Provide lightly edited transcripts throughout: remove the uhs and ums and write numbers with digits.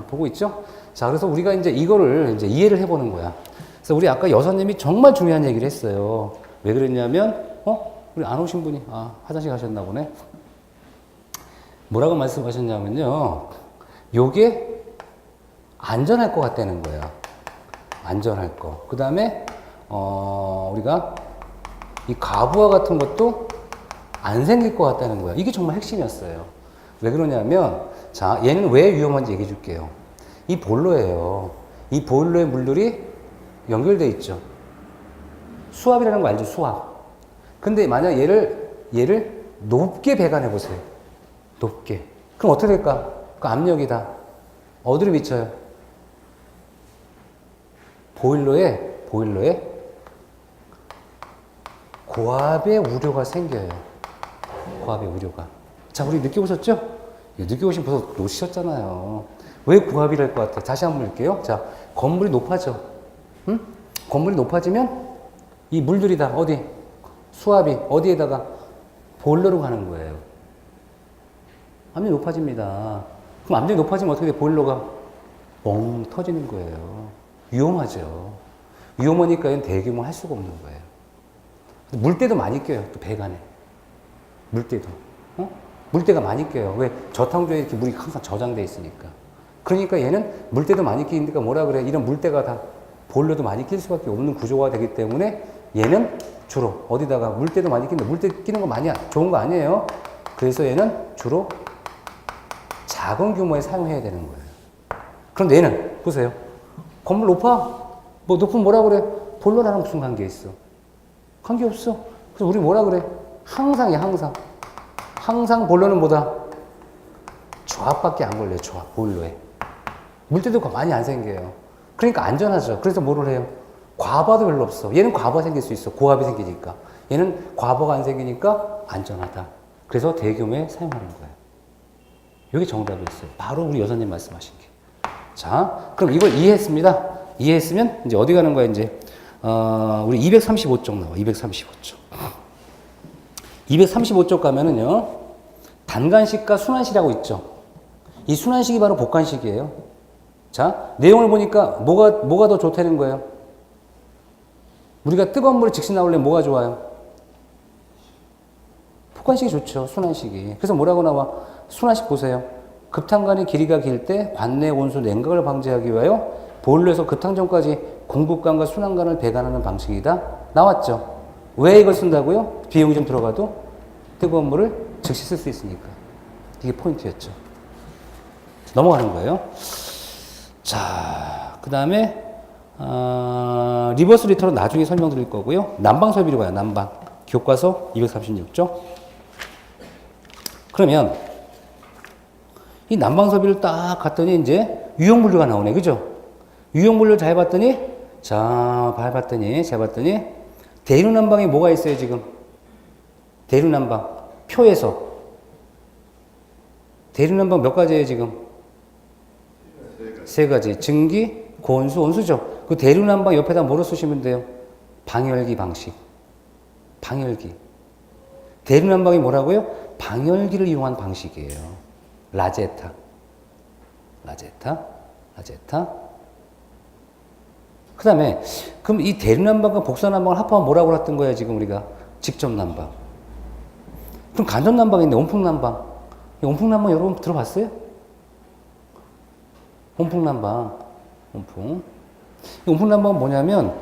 보고 있죠? 자, 그래서 우리가 이제 이거를 이제 이해를 해보는 거야. 그래서 우리 아까 여사님이 정말 중요한 얘기를 했어요. 왜 그랬냐면, 우리 안 오신 분이, 화장실 가셨나 보네. 뭐라고 말씀하셨냐면요. 요게 안전할 것 같다는 거야. 안전할 거. 그 다음에, 우리가 이 가부와 같은 것도 안 생길 것 같다는 거야. 이게 정말 핵심이었어요. 왜 그러냐면, 자, 얘는 왜 위험한지 얘기해 줄게요. 이 보일러예요. 이 보일러의 물들이 연결돼 있죠. 수압이라는 거 알죠? 수압. 근데 만약 얘를 높게 배관해 보세요. 높게. 그럼 어떻게 될까? 그 압력이 다 어디로 미쳐요? 보일러에 고압의 우려가 생겨요. 고압의 우려가. 자, 우리 느껴보셨죠? 느껴보시면 벌써 놓으셨잖아요. 왜 고압이랄 것 같아? 다시 한번 볼게요. 자, 건물이 높아져. 응? 건물이 높아지면 이 물들이 다 어디? 수압이 어디에다가? 보일러로 가는 거예요. 압력이 높아집니다. 그럼 압력이 높아지면 어떻게 돼? 보일러가 뻥 터지는 거예요. 위험하죠. 위험하니까 대규모 할 수가 없는 거예요. 물때도 많이 껴요. 또 배관에. 물때도. 물때가 많이 껴요. 왜? 저탕조에 이렇게 물이 항상 저장돼 있으니까. 그러니까 얘는 물때도 많이 끼니까 뭐라 그래? 이런 물때가 다 보일러도 많이 낄 수밖에 없는 구조가 되기 때문에 얘는 주로 어디다가 물때도 많이 끼는데 물때 끼는 거 많이 좋은 거 아니에요. 그래서 얘는 주로 작은 규모에 사용해야 되는 거예요. 그런데 얘는 보세요. 건물 높아? 뭐 높으면 뭐라 그래? 보일러랑 무슨 관계 있어? 관계 없어. 그래서 우리 뭐라 그래? 항상이야, 항상. 항상 보일러는 뭐다? 조합밖에 안 걸려요, 조합, 보일러에. 물때도 많이 안 생겨요. 그러니까 안전하죠. 그래서 뭐를 해요? 과부하도 별로 없어. 얘는 과부하 생길 수 있어. 고압이 생기니까. 얘는 과부하가 안 생기니까 안전하다. 그래서 대규모에 사용하는 거예요. 이게 정답이었어요. 바로 우리 여사님 말씀하신 게. 자, 그럼 이걸 이해했습니다. 이해했으면 이제 어디 가는 거야, 이제. 우리 235쪽 나와. 235쪽. 235쪽 가면은요. 단간식과 순환식이라고 있죠. 이 순환식이 바로 복간식이에요. 자, 내용을 보니까 뭐가 더 좋다는 거예요? 우리가 뜨거운 물에 즉시 나오려면 뭐가 좋아요? 복간식이 좋죠. 순환식이. 그래서 뭐라고 나와? 순환식 보세요. 급탄관의 길이가 길 때 관내 온수 냉각을 방지하기 위하여 보일러에서 급탄 전까지 공급관과 순환관을 배관하는 방식이다. 나왔죠. 왜 이걸 쓴다고요? 비용이 좀 들어가도 뜨거운 물을 즉시 쓸 수 있으니까. 이게 포인트였죠. 넘어가는 거예요. 자, 그 다음에 리버스 리터는 나중에 설명드릴 거고요. 난방 설비로 가요. 난방. 교과서 236쪽. 그러면 이 난방 설비를 딱 갔더니 이제 유형 분류가 나오네. 그죠? 유형 분류 잘 봤더니 잘 봤더니 대류 난방에 뭐가 있어요, 지금? 대류 난방 표에서 대류 난방 몇 가지예요, 지금? 세 가지. 증기, 고온수, 온수죠. 그 대류 난방 옆에다 뭐로 쓰시면 돼요? 방열기 방식. 방열기. 대류 난방이 뭐라고요? 방열기를 이용한 방식이에요. 라제타. 그 다음에, 그럼 이 대류 난방과 복사 난방을 합하면 뭐라고 했던 거야, 지금 우리가? 직접 난방. 그럼 간접 난방인데, 온풍 난방. 온풍 난방 여러분 들어봤어요? 온풍 난방. 온풍 난방은 뭐냐면,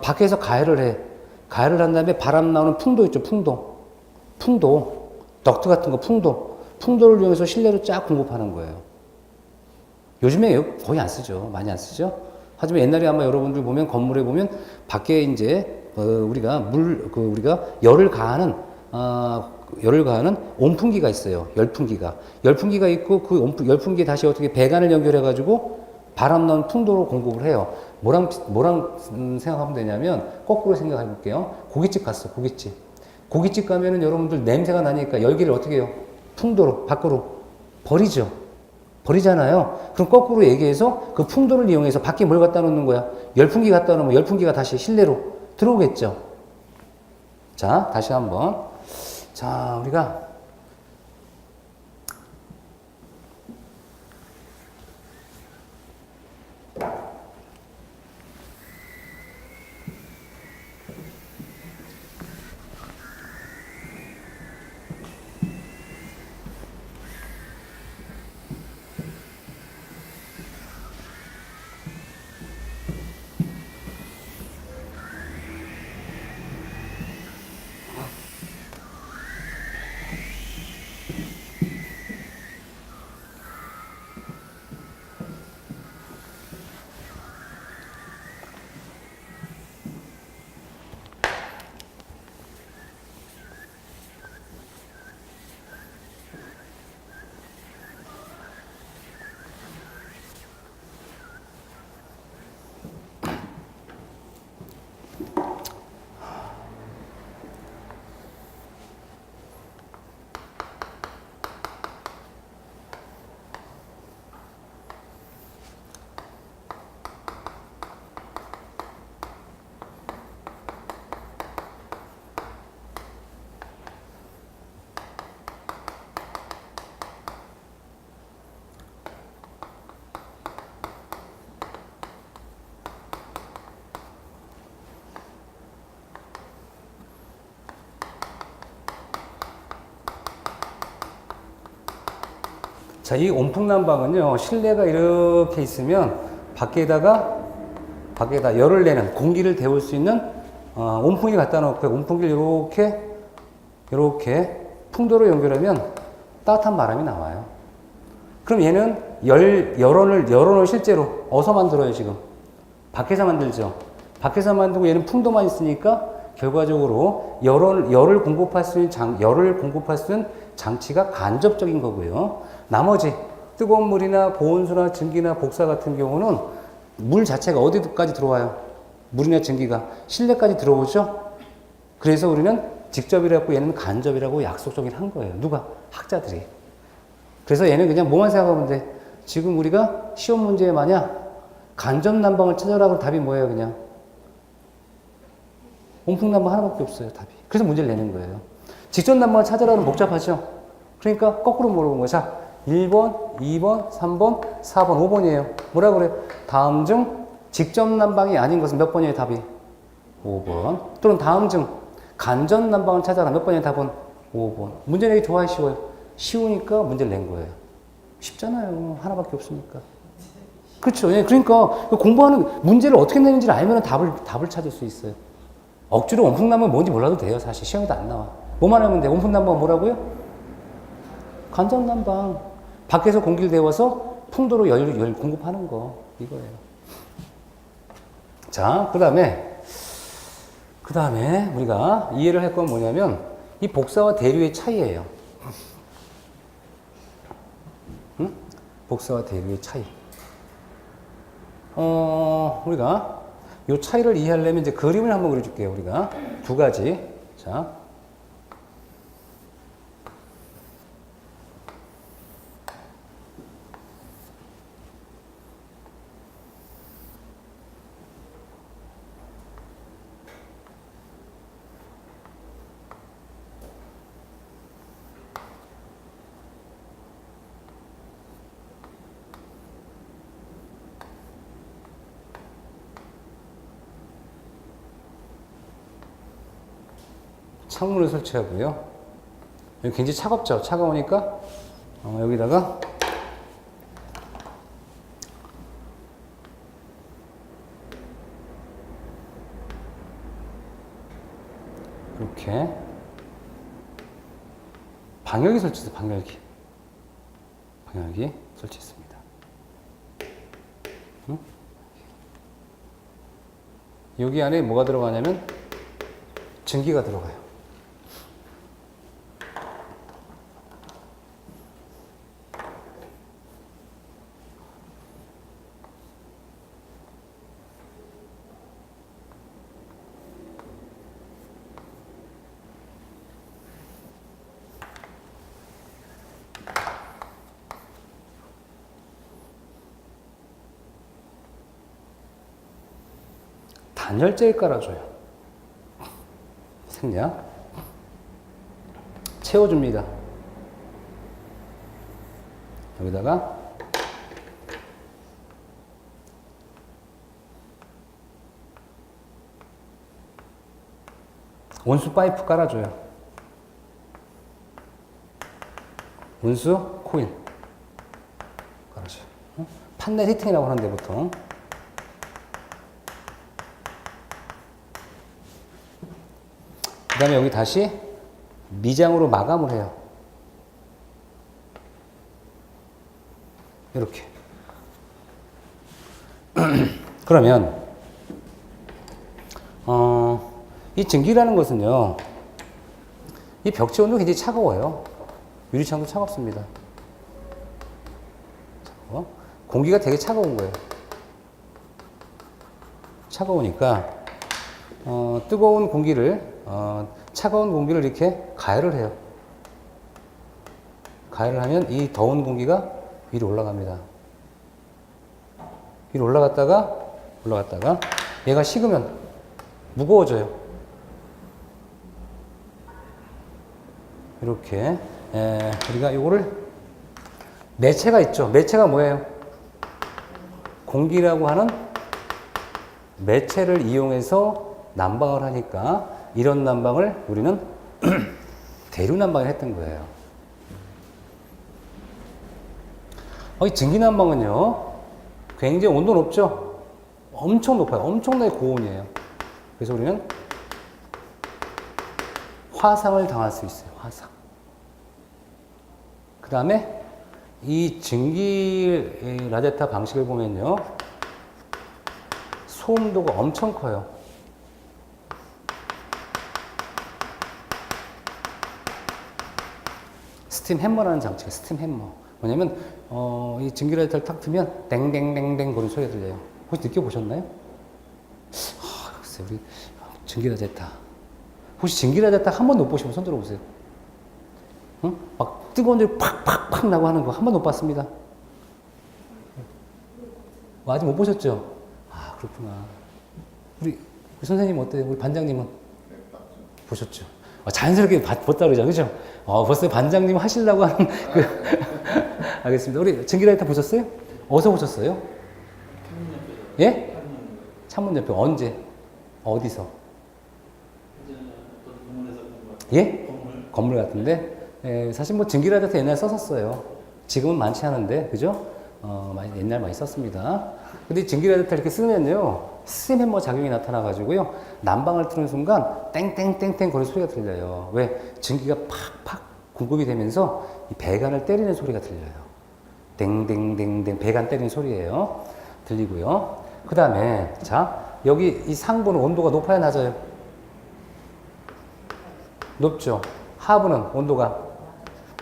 밖에서 가열을 해. 가열을 한 다음에 바람 나오는 풍도 있죠, 풍도. 덕트 같은 거 풍도를 이용해서 실내로 쫙 공급하는 거예요. 요즘에 거의 안 쓰죠. 많이 안 쓰죠. 하지만 옛날에 아마 여러분들 보면 건물에 보면 밖에 이제 우리가 열을 가하는 온풍기가 있어요. 열풍기가 있고 그 열풍기에 다시 어떻게 배관을 연결해 가지고 바람 나오는 풍도로 공급을 해요. 뭐랑 생각하면 되냐면 거꾸로 생각해 볼게요. 고깃집 갔어. 고깃집 가면은 여러분들 냄새가 나니까 열기를 어떻게 해요? 풍도로 밖으로 버리잖아요. 그럼 거꾸로 얘기해서 그 풍도를 이용해서 밖에 뭘 갖다 놓는 거야? 열풍기 갖다 놓으면 열풍기가 다시 실내로 들어오겠죠. 자, 다시 한번. 자, 우리가 자, 이 온풍난방은요, 실내가 이렇게 있으면 밖에다 열을 내는 공기를 데울 수 있는 온풍기 갖다 놓고 온풍기를 이렇게 풍도로 연결하면 따뜻한 바람이 나와요. 그럼 얘는 열원을 실제로 어디서 만들어요, 지금? 밖에서 만들죠. 밖에서 만들고 얘는 풍도만 있으니까 결과적으로 열을 공급할 수 있는 장치가 간접적인 거고요. 나머지 뜨거운 물이나 고온수나 증기나 복사 같은 경우는 물 자체가 어디까지 들어와요? 물이나 증기가 실내까지 들어오죠? 그래서 우리는 직접이라고 얘는 간접이라고 약속적인 한 거예요. 누가? 학자들이. 그래서 얘는 그냥 뭐만 생각하면 돼. 지금 우리가 시험 문제에 만약 간접 난방을 찾아라 그러면 답이 뭐예요, 그냥? 온풍 난방 하나밖에 없어요, 답이. 그래서 문제를 내는 거예요. 직접 난방을 찾아라 그러면 복잡하죠? 그러니까 거꾸로 물어본 거예요. 자, 1번, 2번, 3번, 4번, 5번이에요. 뭐라 그래요? 다음 중 직접 난방이 아닌 것은 몇 번이에요, 답이? 5번. 또는 다음 중 간접 난방을 찾아라. 몇 번이에요, 답은? 5번. 문제 내기 좋아요, 쉬워요? 쉬우니까 문제를 낸 거예요. 쉽잖아요. 하나밖에 없으니까. 그렇죠. 예, 그러니까 공부하는 문제를 어떻게 내는지를 알면 답을 찾을 수 있어요. 억지로 온풍난방이 뭔지 몰라도 돼요. 사실 시험에도 안 나와. 뭐만 하면 돼. 온풍난방은 뭐라고요? 간접난방. 밖에서 공기를 데워서 풍도로 열 공급하는 거. 이거예요. 자, 그 다음에 우리가 이해를 할 건 뭐냐면 이 복사와 대류의 차이예요. 응? 복사와 대류의 차이. 우리가 이 차이를 이해하려면 이제 그림을 한번 그려줄게요. 우리가 두 가지. 자, 창문을 설치하고요. 여기 굉장히 차갑죠? 차가우니까 여기다가 이렇게 방열기 설치해서 방열기 설치했습니다. 응? 여기 안에 뭐가 들어가냐면 증기가 들어가요. 단열재를 깔아줘요. 생략. 채워줍니다. 여기다가 온수 파이프 깔아줘요. 온수 코일 깔아줘요. 판넬 히팅이라고 하는데 보통. 그 다음에 여기 다시 미장으로 마감을 해요. 이렇게. 그러면 이 증기라는 것은요, 이 벽지 온도가 굉장히 차가워요. 유리창도 차갑습니다. 차가워. 공기가 되게 차가운 거예요. 차가우니까 뜨거운 공기를 차가운 공기를 이렇게 가열을 해요. 가열을 하면 이 더운 공기가 위로 올라갑니다. 위로 올라갔다가 얘가 식으면 무거워져요. 이렇게 우리가 이거를 매체가 있죠. 매체가 뭐예요? 공기라고 하는 매체를 이용해서 난방을 하니까 이런 난방을 우리는 대류 난방을 했던 거예요. 이 증기난방은요, 굉장히 온도 높죠? 엄청 높아요. 엄청나게 고온이에요. 그래서 우리는 화상을 당할 수 있어요. 화상. 그 다음에 이 증기 라제타 방식을 보면요, 소음도가 엄청 커요. 스팀 해머라는 장치가 스팀 해머. 뭐냐면 이 증기 라제타를 탁 트면 땡땡땡땡 거리는 소리가 들려요. 혹시 느껴보셨나요? 글쎄 우리 증기 라제타. 혹시 증기 라제타 한 번도 못 보시면 손 들어보세요. 응? 막 뜨거운 줄 팍팍팍 나고 하는 거 한 번도 못 봤습니다. 아직 못 보셨죠? 아 그렇구나. 우리 선생님 어때요? 우리 반장님은? 보셨죠? 자연스럽게 봤다 그러죠, 그죠? 벌써 반장님 하시려고 하는 알겠습니다. 우리 증기 라이터 보셨어요? 어디서 보셨어요? 예? 창문 옆에 언제? 어디서? 예? 건물 같은데? 예, 사실 뭐 증기 라이터 옛날에 썼었어요. 지금은 많지 않은데, 그죠? 옛날 많이 썼습니다. 근데 증기 라이터 이렇게 쓰면요, 스팀 해머 작용이 나타나가지고요, 난방을 트는 순간 땡땡땡땡 거리는 소리가 들려요. 왜? 증기가 팍팍 공급이 되면서 이 배관을 때리는 소리가 들려요. 땡땡땡땡 배관 때리는 소리예요. 들리고요. 그 다음에 자 여기 이 상부는 온도가 높아야 낮아요? 높죠. 하부는 온도가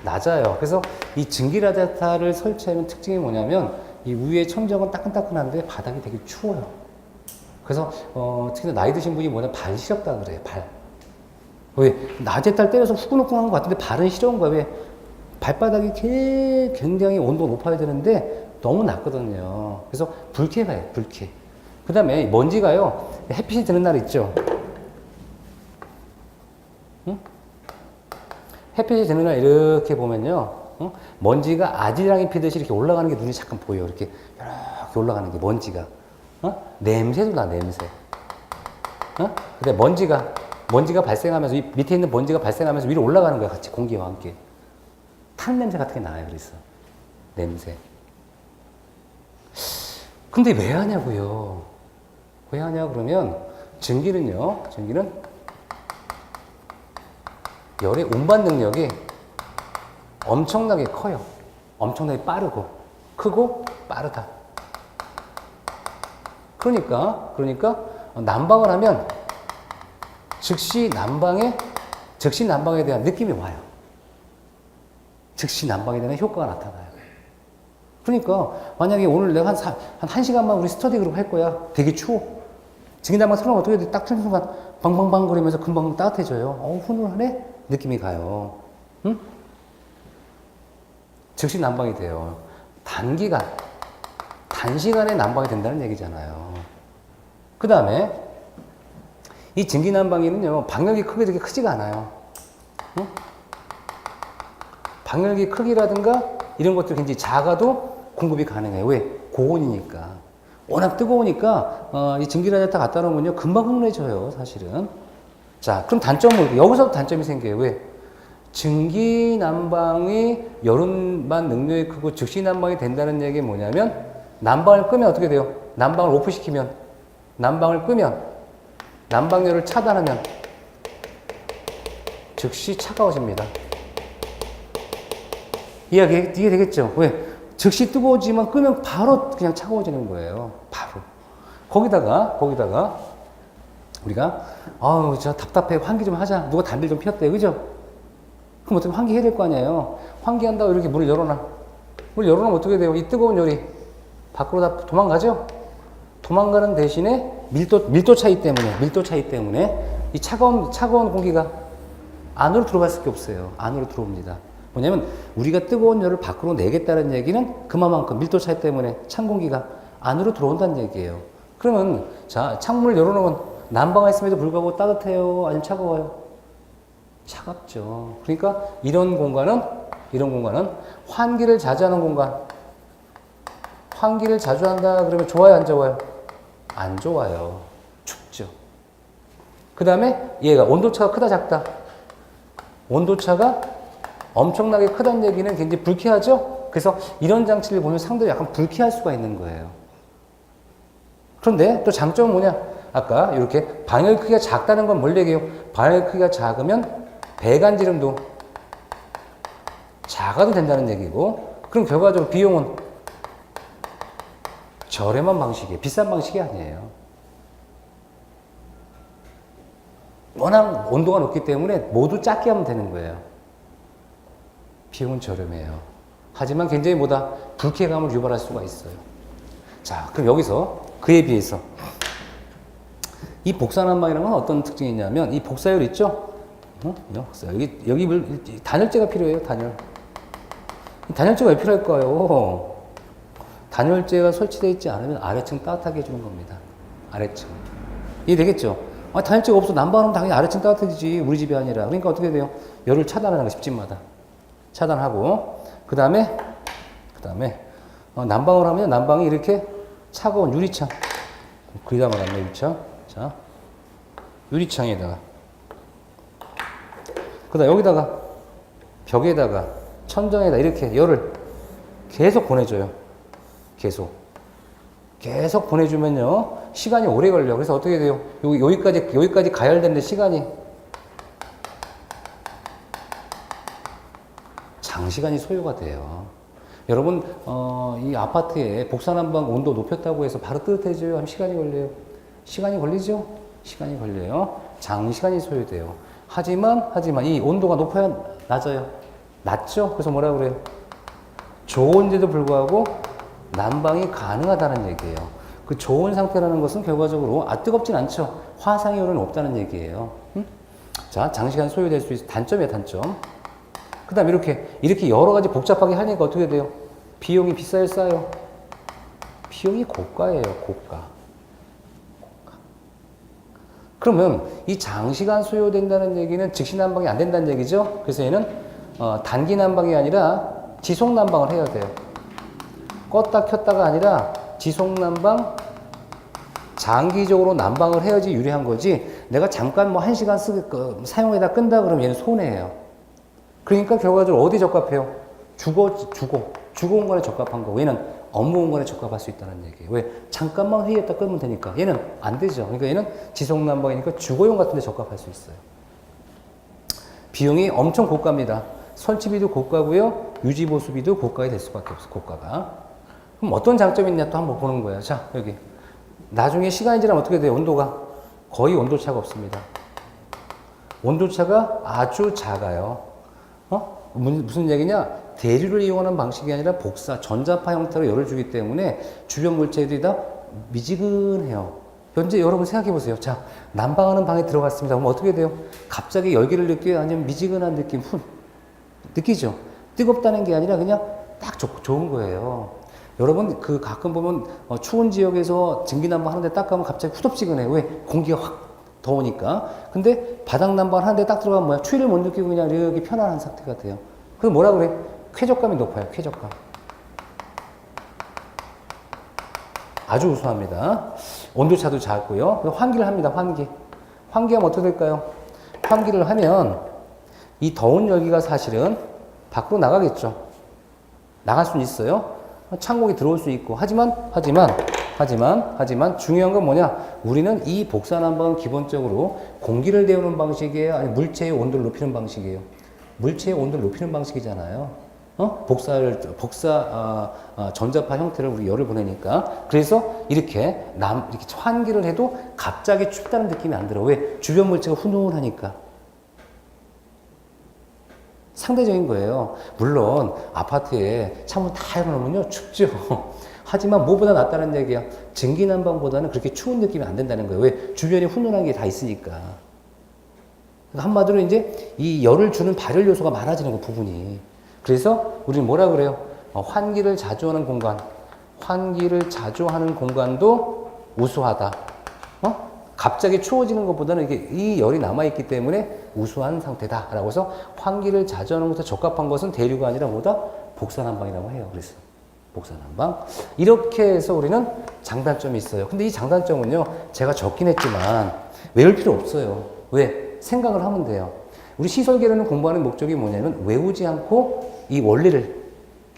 낮아요. 그래서 이 증기 라디에이터를 설치하는 특징이 뭐냐면 이 위에 천정은 따끈따끈한데 바닥이 되게 추워요. 그래서 특히나 나이 드신 분이 뭐냐 발 시렵다 그래요. 발. 왜? 낮에 딸 때려서 후끈후끈한 것 같은데 발은 시려운 거야. 왜? 발바닥이 굉장히 온도가 높아야 되는데 너무 낮거든요. 그래서 불쾌가 해요. 불쾌. 그 다음에 먼지가요. 햇빛이 드는 날 있죠. 응? 햇빛이 드는 날 이렇게 보면요. 응? 먼지가 아지랑이 피듯이 이렇게 올라가는 게 눈이 잠깐 보여요. 이렇게 올라가는 게 먼지가. 냄새도 나, 냄새. 근데 먼지가 발생하면서 이 밑에 있는 먼지가 발생하면서 위로 올라가는 거야. 같이 공기와 함께. 탄 냄새 같은 게 나요. 그래서 냄새. 근데 왜 하냐고요? 왜 하냐 그러면 증기는 열의 운반 능력이 엄청나게 커요. 엄청나게 빠르고 크고 빠르다. 그러니까 난방을 하면 즉시 난방에 대한 느낌이 와요. 즉시 난방에 대한 효과가 나타나요. 그러니까 만약에 오늘 내가 한 시간만 우리 스터디 그룹 할 거야. 되게 추워. 증기난방 틀어놓으면 어떻게 돼? 딱 틀는 순간 방방방 거리면서 금방 따뜻해져요. 훈훈하네? 느낌이 가요. 응? 즉시 난방이 돼요. 단시간에 난방이 된다는 얘기잖아요. 그 다음에 이 증기난방기는요, 방열기 크기 되게 크지가 않아요. 응? 방열기 크기라든가 이런 것들 굉장히 작아도 공급이 가능해요. 왜? 고온이니까. 워낙 뜨거우니까 이 증기라디에이터 갖다 놓으면요, 금방 흥분해져요, 사실은. 자, 그럼 단점은 여기서 단점이 생겨요. 왜? 증기난방이 여름만 능력이 크고 즉시난방이 된다는 얘기는 뭐냐면 난방을 끄면 어떻게 돼요? 난방을 오프시키면, 난방을 끄면, 난방열을 차단하면 즉시 차가워집니다. 이해되겠죠? 왜? 즉시 뜨거워지만 끄면 바로 그냥 차가워지는 거예요. 바로. 거기다가 우리가 저 답답해. 환기 좀 하자. 누가 담배 좀 피웠대. 그죠? 그럼 어떻게 환기해야 될 거 아니에요. 환기한다고 이렇게 문을 열어놔. 문을 열어놓으면 어떻게 돼요? 이 뜨거운 열이 밖으로 다 도망가죠? 도망가는 대신에 밀도 차이 때문에 이 차가운 공기가 안으로 들어갈 수밖에 없어요. 안으로 들어옵니다. 뭐냐면 우리가 뜨거운 열을 밖으로 내겠다는 얘기는 그만큼 밀도 차이 때문에 찬 공기가 안으로 들어온다는 얘기예요. 그러면 자, 창문을 열어놓으면 난방했음에도 불구하고 따뜻해요? 아니면 차가워요? 차갑죠. 그러니까 이런 공간은 환기를 자주 하는 공간. 환기를 자주 한다 그러면 좋아요, 안 좋아요? 안 좋아요. 춥죠. 그 다음에 얘가 온도차가 크다 작다. 온도차가 엄청나게 크다는 얘기는 굉장히 불쾌하죠? 그래서 이런 장치를 보면 상대로 약간 불쾌할 수가 있는 거예요. 그런데 또 장점은 뭐냐? 아까 이렇게 방열 크기가 작다는 건 뭘 얘기해요? 방열 크기가 작으면 배관지름도 작아도 된다는 얘기고, 그럼 결과적으로 비용은 저렴한 방식이에요. 비싼 방식이 아니에요. 워낙 온도가 높기 때문에 모두 작게 하면 되는 거예요. 비용은 저렴해요. 하지만 굉장히 뭐다? 불쾌감을 유발할 수가 있어요. 자, 그럼 여기서 그에 비해서 이 복사난방이라는 건 어떤 특징이 있냐면, 이 복사율 있죠? 여기 단열재가 필요해요, 단열. 단열재가 왜 필요할까요? 단열재가 설치되어 있지 않으면 아래층 따뜻하게 해주는 겁니다. 아래층. 이해되겠죠? 단열재가 없어. 난방하면 당연히 아래층 따뜻해지지. 우리 집이 아니라. 그러니까 어떻게 돼요? 열을 차단하는 거, 집집마다. 차단하고, 그 다음에, 난방을 하면 난방이 이렇게 차가운 유리창. 거기다 말하면 유리창. 자, 유리창에다가. 그 다음 여기다가, 벽에다가, 천정에다 이렇게 열을 계속 보내줘요. 계속 보내주면요, 시간이 오래 걸려. 그래서 어떻게 돼요? 여기까지 가열되는데 시간이 장시간이 소요가 돼요. 여러분, 이 아파트에 복사난방 온도 높였다고 해서 바로 뜨뜻해져요? 하면 시간이 걸려요. 시간이 걸리죠? 시간이 걸려요. 장시간이 소요돼요. 하지만 이 온도가 높아야 낮아요. 낮죠? 그래서 뭐라 그래요? 좋은데도 불구하고 난방이 가능하다는 얘기예요. 그 좋은 상태라는 것은 결과적으로 뜨겁진 않죠. 화상의 요인은 없다는 얘기예요. 자, 장시간 소요될 수 있어. 단점이에요, 단점. 그 다음에 이렇게 여러 가지 복잡하게 하니까 어떻게 돼요? 비용이 비싸요, 싸요? 비용이 고가예요, 고가. 그러면 이 장시간 소요된다는 얘기는 즉시 난방이 안 된다는 얘기죠? 그래서 얘는 단기 난방이 아니라 지속 난방을 해야 돼요. 껐다 켰다가 아니라 지속 난방, 장기적으로 난방을 해야지 유리한 거지, 내가 잠깐 뭐 1시간 사용에다 끈다 그러면 얘는 손해예요. 그러니까 결과적으로 어디 적합해요? 주거 공간에 적합한 거고, 얘는 업무 공간에 적합할 수 있다는 얘기예요. 왜? 잠깐만 회의했다 끄면 되니까. 얘는 안 되죠. 그러니까 얘는 지속 난방이니까 주거용 같은 데 적합할 수 있어요. 비용이 엄청 고가입니다. 설치비도 고가고요. 유지보수비도 고가가 될 수밖에 없어, 고가가. 그럼 어떤 장점이 있냐 또 한번 보는 거예요. 자, 여기. 나중에 시간이 지나면 어떻게 돼요? 온도가 거의 온도차가 없습니다. 온도차가 아주 작아요. 무슨 얘기냐? 대류를 이용하는 방식이 아니라 복사, 전자파 형태로 열을 주기 때문에 주변 물체들이 다 미지근해요. 현재 여러분 생각해 보세요. 자, 난방하는 방에 들어갔습니다. 그럼 어떻게 돼요? 갑자기 열기를 느껴요? 아니면 미지근한 느낌, 느끼죠? 뜨겁다는 게 아니라 그냥 딱 좋은 거예요. 여러분, 가끔 보면 추운 지역에서 증기난방 하는데 딱 가면 갑자기 후덥지근해요. 왜? 공기가 확 더우니까. 근데 바닥 난방 하는데 딱 들어가면 뭐야? 추위를 못 느끼고 그냥 이렇게 편안한 상태가 돼요. 그래서 뭐라 그래? 쾌적감이 높아요. 쾌적감. 아주 우수합니다. 온도차도 작고요. 그래서 환기를 합니다. 환기하면 어떻게 될까요? 환기를 하면 이 더운 열기가 사실은 밖으로 나가겠죠. 나갈 수는 있어요. 창공이 들어올 수 있고. 하지만 중요한 건 뭐냐? 우리는 이 복사난방은 기본적으로 공기를 데우는 방식이에요? 아니면 물체의 온도를 높이는 방식이에요? 물체의 온도를 높이는 방식이잖아요. 전자파 형태를 우리 열을 보내니까. 그래서 이렇게 환기를 해도 갑자기 춥다는 느낌이 안 들어. 왜? 주변 물체가 훈훈하니까. 상대적인 거예요. 물론 아파트에 창문 다 열어놓으면요 춥죠. 하지만 뭐보다 낫다는 얘기야. 증기난방보다는 그렇게 추운 느낌이 안 된다는 거예요. 왜? 주변에 훈훈한 게 다 있으니까. 한마디로 이제 이 열을 주는 발열 요소가 많아지는 거, 부분이. 그래서 우리는 뭐라 그래요? 환기를 자주 하는 공간도 우수하다. 갑자기 추워지는 것보다는 이게 이 열이 남아있기 때문에 우수한 상태다라고 해서 환기를 자주 하는 것에 적합한 것은 대류가 아니라 뭐다? 복사난방이라고 해요. 그래서 복사난방. 이렇게 해서 우리는 장단점이 있어요. 근데 이 장단점은요, 제가 적긴 했지만 외울 필요 없어요. 왜? 생각을 하면 돼요. 우리 시설계라는 공부하는 목적이 뭐냐면 외우지 않고 이 원리를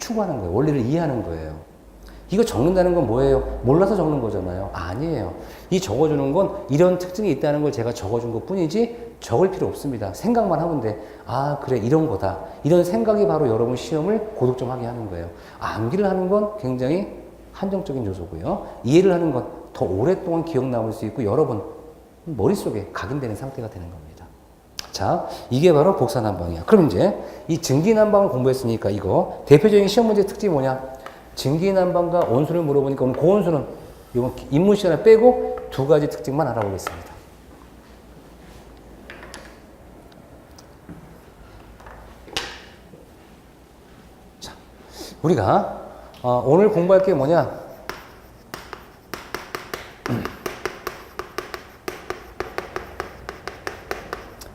추구하는 거예요. 원리를 이해하는 거예요. 이거 적는다는 건 뭐예요? 몰라서 적는 거잖아요. 아니에요. 이 적어주는 건 이런 특징이 있다는 걸 제가 적어준 것 뿐이지 적을 필요 없습니다. 생각만 하면 돼. 아, 그래, 이런 거다. 이런 생각이 바로 여러분 시험을 고득점하게 하는 거예요. 암기를 하는 건 굉장히 한정적인 요소고요. 이해를 하는 건 더 오랫동안 기억 남을 수 있고 여러 번 머릿속에 각인되는 상태가 되는 겁니다. 자, 이게 바로 복사난방이야. 그럼 이제 이 증기난방을 공부했으니까 이거 대표적인 시험 문제 특징이 뭐냐? 증기난방과 온수를 물어보니까 오늘 고온수는 이건 입문 시간에 빼고 두 가지 특징만 알아보겠습니다. 자, 우리가 오늘 공부할 게 뭐냐?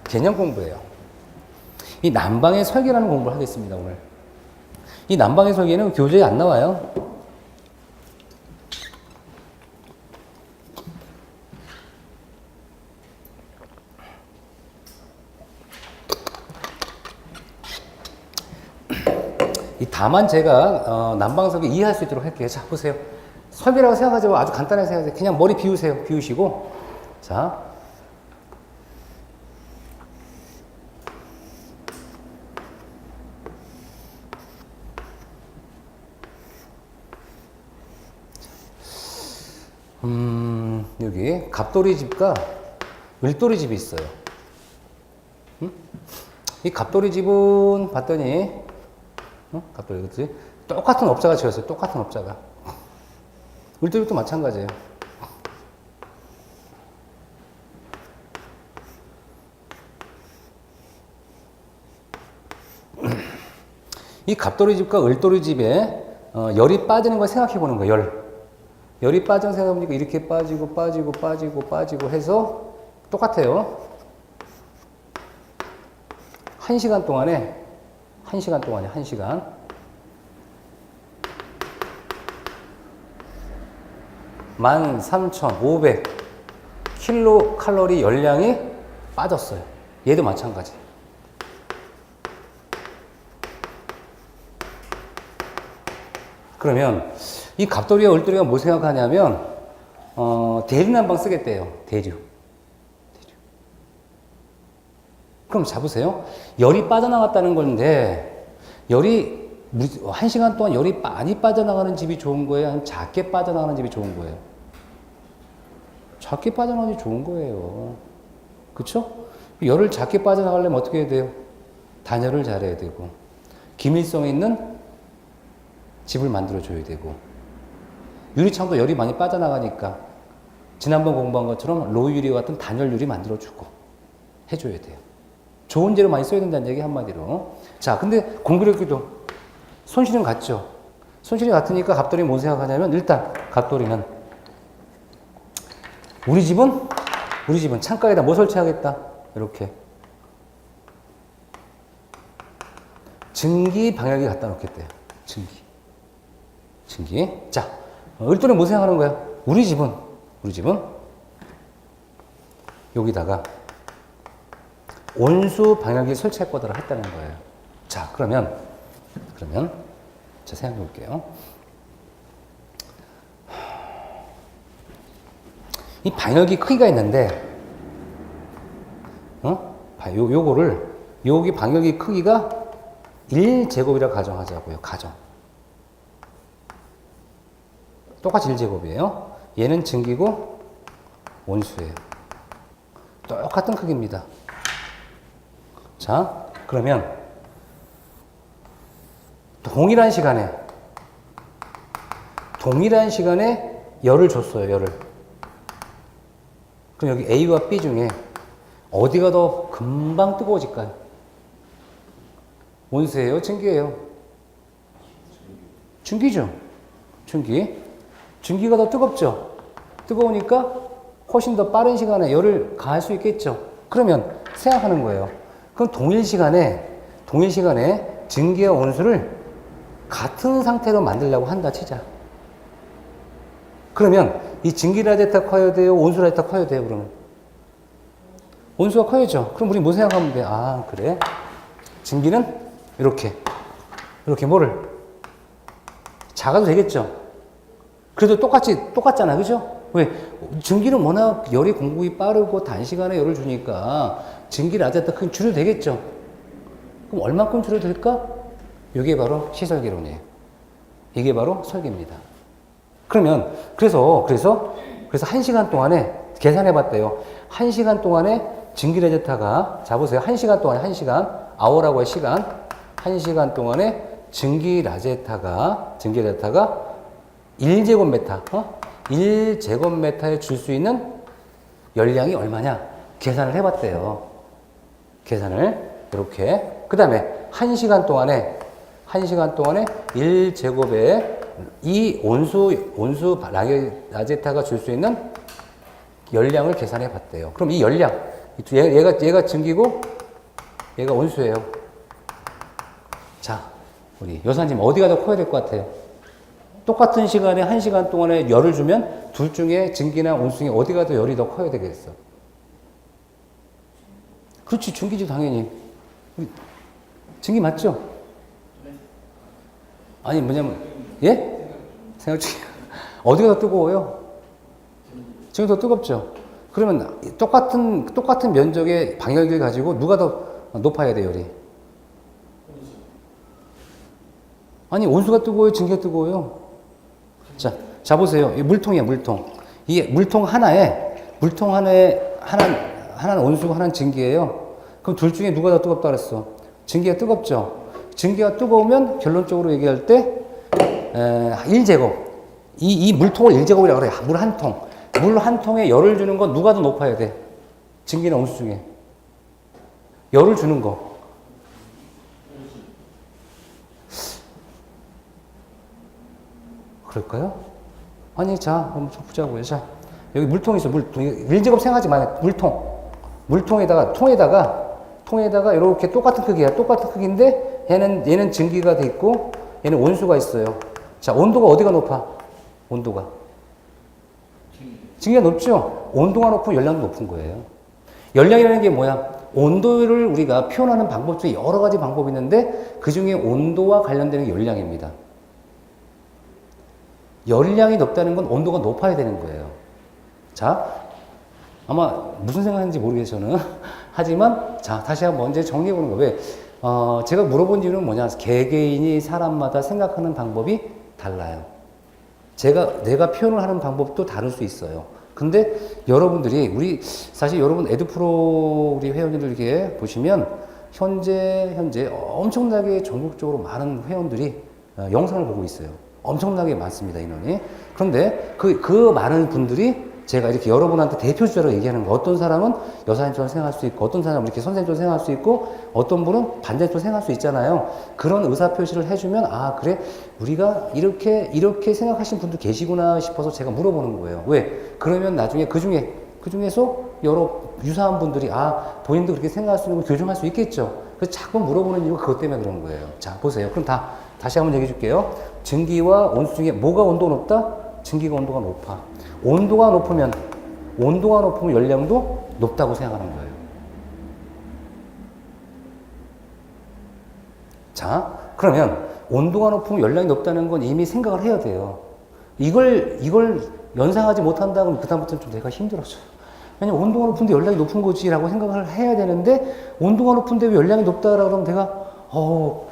개념 공부예요. 이 난방의 설계라는 공부를 하겠습니다, 오늘. 이 난방의 설계는 교재에 안 나와요. 다만 제가 난방 설계 이해할 수 있도록 할게요. 자, 보세요. 설계라고 생각하지 말고 아주 간단하게 생각하세요. 그냥 머리 비우세요. 비우시고. 자. 여기 갑돌이 집과 을돌이 집이 있어요. 이 갑돌이 집은 봤더니 갑돌이 그치? 똑같은 업자가 지었어요. 똑같은 업자가. 을돌이도 마찬가지예요. 이 갑돌이 집과 을돌이 집에 열이 빠지는 걸 생각해 보는 거예요. 열이 빠진 생각해보니까 이렇게 빠지고 해서 똑같아요. 1시간 동안에 1시간 13,500 킬로칼로리 열량이 빠졌어요. 얘도 마찬가지. 그러면 이 갑돌이와 을돌이가 뭐 생각하냐면 대류난방 쓰겠대요. 대류. 그럼 잡으세요. 열이 빠져나갔다는 건데 열이 1시간 동안 열이 많이 빠져나가는 집이 좋은 거예요? 아니면 작게 빠져나가는 집이 좋은 거예요? 작게 빠져나가는 집이 좋은 거예요. 그쵸? 열을 작게 빠져나가려면 어떻게 해야 돼요? 단열을 잘해야 되고 기밀성 있는 집을 만들어줘야 되고 유리창도 열이 많이 빠져나가니까 지난번 공부한 것처럼 로유리 같은 단열유리 만들어주고 해줘야 돼요. 좋은 재료 많이 써야 된다는 얘기 한마디로. 자, 근데 공교롭게도 손실은 같죠. 손실이 같으니까 갑돌이 뭐 생각하냐면 일단 갑돌이는 우리 집은 창가에다 뭐 설치하겠다. 이렇게 증기 방열기 갖다 놓겠대요. 증기. 자, 을돌이는 뭐 생각하는 거야? 우리 집은 여기다가 온수 방열기 설치할 거다 했다는 거예요. 자, 그러면 자, 생각해 볼게요. 이 방열기 크기가 있는데, 여기 방열기 크기가 1제곱이라 가정하자고요. 똑같이 1제곱이에요. 얘는 증기고 온수예요. 똑같은 크기입니다. 자, 그러면 동일한 시간에 열을 줬어요. 열을. 그럼 여기 A와 B 중에 어디가 더 금방 뜨거워질까요? 온수예요? 증기예요? 증기죠. 증기가 더 뜨겁죠. 뜨거우니까 훨씬 더 빠른 시간에 열을 가할 수 있겠죠. 그러면 생각하는 거예요. 그럼 동일 시간에 증기와 온수를 같은 상태로 만들려고 한다 치자. 그러면 이 증기 라디에이터 커야 돼요? 온수 라디에이터 커야 돼요? 그러면 온수가 커야죠. 그럼 우리 뭐 생각하면 돼? 아, 그래. 증기는 이렇게 뭐를 작아도 되겠죠? 그래도 똑같잖아. 그죠? 왜? 증기는 워낙 열이 공급이 빠르고 단시간에 열을 주니까 증기 라디에이터 크기 줄여도 되겠죠? 그럼 얼마큼 줄여도 될까? 이게 바로 시설개론이에요. 이게 바로 설계입니다. 그러면, 그래서 1시간 동안에 계산해 봤대요. 1시간 동안에 증기 라디에이터가, 자 보세요. 1시간 동안에 1시간, 아워라고 할 시간, 1시간 동안에 증기 라디에이터가 1제곱미터, 1제곱미터에 줄 수 있는 열량이 얼마냐? 계산을 해봤대요. 계산을, 이렇게. 그 다음에 1시간 동안에 1제곱에 이 온수 라디에이터가 줄 수 있는 열량을 계산해 봤대요. 그럼 이 열량, 얘가 증기고, 얘가 온수예요. 자, 우리 여사님 어디가 더 커야 될 것 같아요? 똑같은 시간에 1시간 동안에 열을 주면 둘 중에 증기나 온수 중에 어디가 더 열이 더 커야 되겠어? 그렇지, 증기지 당연히. 증기 맞죠? 아니 뭐냐면, 예? 생각 중이야. 어디가 더 뜨거워요? 증기 더 뜨겁죠? 그러면 똑같은 면적의 방열기를 가지고 누가 더 높아야 돼, 열이? 아니, 온수가 뜨거워요? 증기가 뜨거워요? 자, 보세요. 이 물통이에요, 물통. 이게 물통 하나는 온수고 하나는 증기예요. 그럼 둘 중에 누가 더 뜨겁다 그랬어? 증기가 뜨겁죠? 증기가 뜨거우면 결론적으로 얘기할 때, 1제곱. 이 물통을 1제곱이라고 그래요. 물 한 통. 물 한 통에 열을 주는 건 누가 더 높아야 돼? 증기나 온수 중에. 열을 주는 거. 그럴까요? 아니, 자, 한번 보자고요. 자, 여기 물통 있어, 물통. 1제곱 생각하지 마요. 통에다가 이렇게 똑같은 크기야. 똑같은 크기인데, 얘는 증기가 돼 있고, 얘는 온수가 있어요. 자, 온도가 어디가 높아? 온도가. 증기가 높죠? 온도가 높으면 열량도 높은 거예요. 열량이라는 게 뭐야? 온도를 우리가 표현하는 방법 중에 여러 가지 방법이 있는데, 그 중에 온도와 관련되는 게 열량입니다. 열량이 높다는 건 온도가 높아야 되는 거예요. 자, 아마 무슨 생각하는지 모르겠어요, 저는. 하지만, 자, 다시 한번 이제 정리해보는 거예요. 왜? 제가 물어본 이유는 뭐냐? 개개인이 사람마다 생각하는 방법이 달라요. 내가 표현을 하는 방법도 다를 수 있어요. 근데 여러분들이, 사실 여러분 에듀프로 우리 회원님들 이렇게 보시면, 현재 엄청나게 전국적으로 많은 회원들이 영상을 보고 있어요. 엄청나게 많습니다, 인원이. 그런데 그 많은 분들이 제가 이렇게 여러분한테 대표주자로 얘기하는 거, 어떤 사람은 여사님처럼 생각할 수 있고, 어떤 사람은 이렇게 선생님처럼 생각할 수 있고, 어떤 분은 반대처럼 생각할 수 있잖아요. 그런 의사표시를 해주면, 아, 그래, 우리가 이렇게 생각하시는 분도 계시구나 싶어서 제가 물어보는 거예요. 왜? 그러면 나중에 그 중에서 여러 유사한 분들이, 아, 본인도 그렇게 생각할 수 있는 거 교정할 수 있겠죠. 그래서 자꾸 물어보는 이유가 그것 때문에 그런 거예요. 자, 보세요. 그럼 다시 한번 얘기해 줄게요. 증기와 온수 중에 뭐가 온도가 높다? 증기가 온도가 높아. 온도가 높으면 열량도 높다고 생각하는 거예요. 자, 그러면 온도가 높으면 열량이 높다는 건 이미 생각을 해야 돼요. 이걸 연상하지 못한다 그러면 그다음부터는 좀 내가 힘들어져요. 왜냐면 온도가 높은데 열량이 높은 거지라고 생각을 해야 되는데, 온도가 높은데 왜 열량이 높다라고 그러면 내가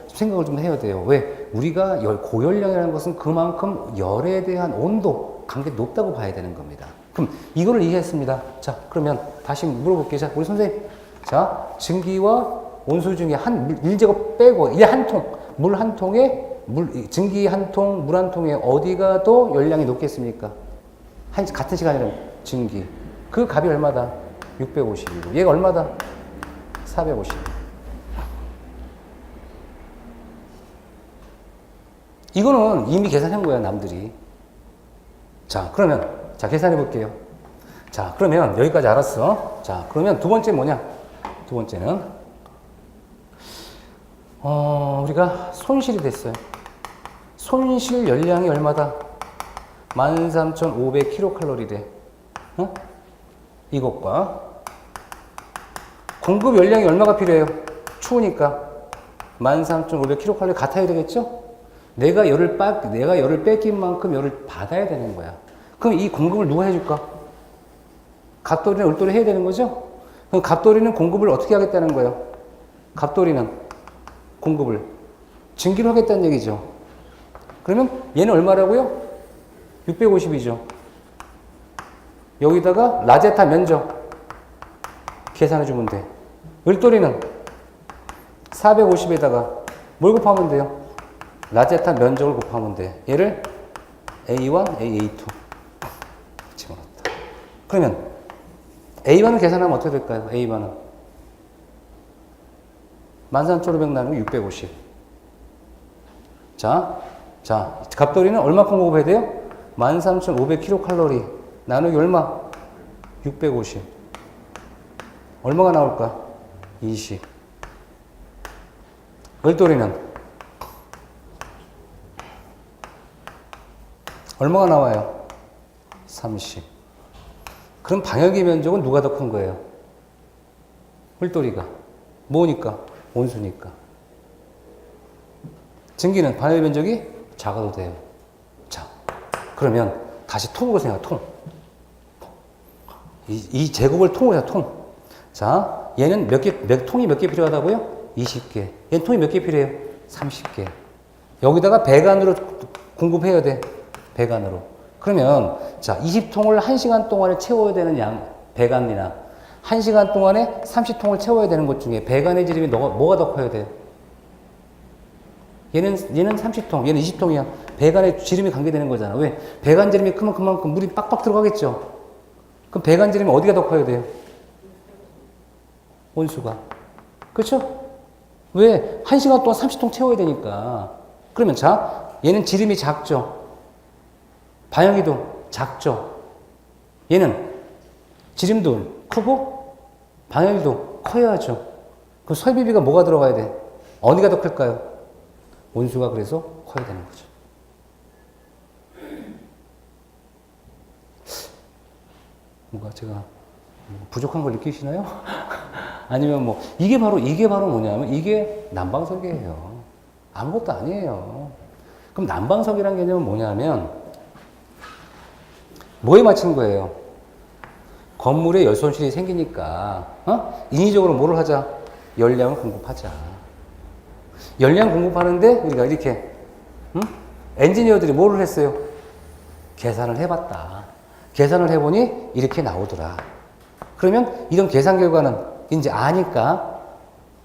생각을 좀 해야 돼요. 왜? 우리가 고열량이라는 것은 그만큼 열에 대한 온도, 관계가 높다고 봐야 되는 겁니다. 그럼 이거를 이해했습니다. 자, 그러면 다시 물어볼게요. 자, 우리 선생님. 자, 증기와 온수 중에 1제곱 빼고, 물 한 통에, 증기 한 통, 물 한 통에 어디가 더 열량이 높겠습니까? 같은 시간이라면 증기. 그 값이 얼마다? 650이고. 얘가 얼마다? 450. 이거는 이미 계산한 거야, 남들이. 자, 그러면, 계산해 볼게요. 자, 그러면 여기까지 알았어. 자, 그러면 두 번째 뭐냐? 두 번째는, 우리가 손실이 됐어요. 손실 열량이 얼마다? 13,500kcal래. 이것과 공급 열량이 얼마가 필요해요? 추우니까 13,500kcal 같아야 되겠죠? 내가 열을 뺏긴 만큼 열을 받아야 되는 거야. 그럼 이 공급을 누가 해줄까? 갑돌이나 을돌이 해야 되는 거죠? 그럼 갑돌이는 공급을 어떻게 하겠다는 거예요? 갑돌이는 공급을 증기로 하겠다는 얘기죠. 그러면 얘는 얼마라고요? 650이죠. 여기다가 라제타 면적 계산해 주면 돼. 을돌이는 450에다가 뭘 곱하면 돼요? 라제타 면적을 곱하면 돼. 얘를 A1, A2 집어넣었다. 그러면 A1을 계산하면 어떻게 될까요? A1은 13,500 나누기 650. 자, 갑돌이는 얼마큼 공급해야 돼요? 13,500kcal 나누기 얼마? 650. 얼마가 나올까? 20. 을돌이는 얼마가 나와요? 30. 그럼 방열기 면적은 누가 더 큰 거예요? 을돌이가. 뭐니까? 온수니까. 증기는 방열기 면적이 작아도 돼요. 자, 그러면 다시 통으로 생각, 통. 이 제곱을 통으로 생각, 통. 자, 얘는 통이 몇 개 필요하다고요? 20개. 얘는 통이 몇 개 필요해요? 30개. 여기다가 배관으로 공급해야 돼. 배관으로. 그러면, 자, 20통을 1시간 동안에 채워야 되는 배관이나 1시간 동안에 30통을 채워야 되는 것 중에 배관의 지름이 뭐가 더 커야 돼? 얘는 30통, 얘는 20통이야. 배관의 지름이 관계되는 거잖아. 왜? 배관 지름이 크면 그만큼 물이 빡빡 들어가겠죠? 그럼 배관 지름이 어디가 더 커야 돼요? 온수가. 그렇죠? 왜? 1시간 동안 30통 채워야 되니까. 그러면 자, 얘는 지름이 작죠? 방열기도 작죠? 얘는 지름도 크고 방열기도 커야죠. 그럼 설비비가 뭐가 들어가야 돼? 어디가 더 클까요? 온수가 그래서 커야 되는 거죠. 뭔가 제가 부족한 걸 느끼시나요? 아니면 뭐 이게 바로 뭐냐면 이게 난방석이에요. 아무것도 아니에요. 그럼 난방석이라는 개념은 뭐냐면 뭐에 맞춘 거예요? 건물에 열 손실이 생기니까 인위적으로 뭐를 하자? 열량을 공급하자. 열량 공급하는데 우리가 이렇게 엔지니어들이 뭐를 했어요? 계산을 해봤다. 계산을 해보니 이렇게 나오더라. 그러면 이런 계산 결과는 이제 아니까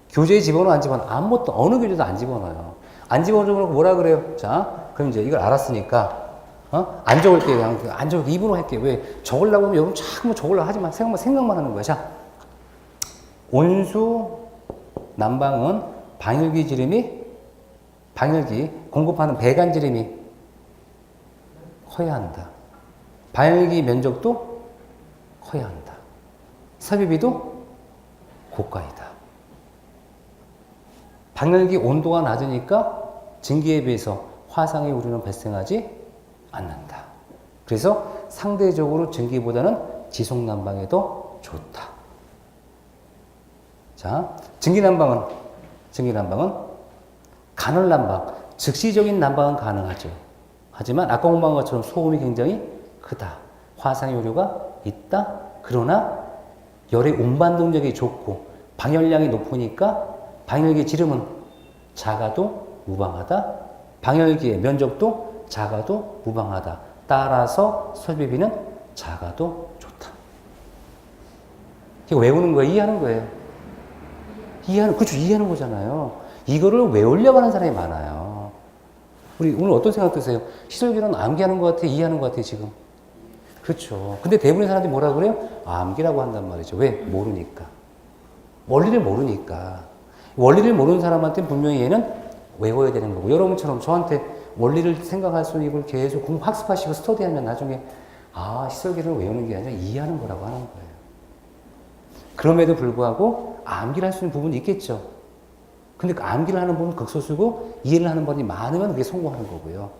교재에 집어넣어 안 집어넣어? 아무것도 어느 교재도 안 집어넣어요. 안 집어넣으면 뭐라 그래요? 자, 그럼 이제 이걸 알았으니까 안 적을게요. 그냥 안 적을게. 입으로 할게요. 왜? 적으려고 하면 여러분 자꾸 적으려고 하지 마. 생각만 하는 거야. 자, 온수 난방은 방열기 공급하는 배관 지름이 커야 한다. 방열기 면적도 커야 한다. 설비비도 고가이다. 방열기 온도가 낮으니까 증기에 비해서 화상의 오류는 발생하지 않는다. 그래서 상대적으로 증기보다는 지속난방에 더 좋다. 자, 증기난방은 간헐난방, 즉시적인 난방은 가능하죠. 하지만 아까 공부한 것처럼 소음이 굉장히 크다. 화상의 오류가 있다. 그러나 열의 운반동력이 좋고 방열량이 높으니까 방열기 지름은 작아도 무방하다. 방열기의 면적도 작아도 무방하다. 따라서 설비비는 작아도 좋다. 이거 외우는 거예요? 이해하는 거예요? 이해하는 거잖아요. 이거를 외우려고 하는 사람이 많아요. 우리 오늘 어떤 생각 드세요? 시설기는 암기하는 것 같아? 이해하는 것 같아, 지금? 그렇죠. 근데 대부분의 사람들이 뭐라 그래요? 암기라고 한단 말이죠. 왜? 모르니까. 원리를 모르니까. 원리를 모르는 사람한테는 분명히 얘는 외워야 되는 거고, 여러분처럼 저한테 원리를 생각할 수 있는 이걸 계속 학습하시고 스터디하면 나중에 시설기를 외우는 게 아니라 이해하는 거라고 하는 거예요. 그럼에도 불구하고 암기를 할 수 있는 부분이 있겠죠. 근데 그 암기를 하는 분은 극소수고 이해를 하는 분이 많으면 그게 성공하는 거고요.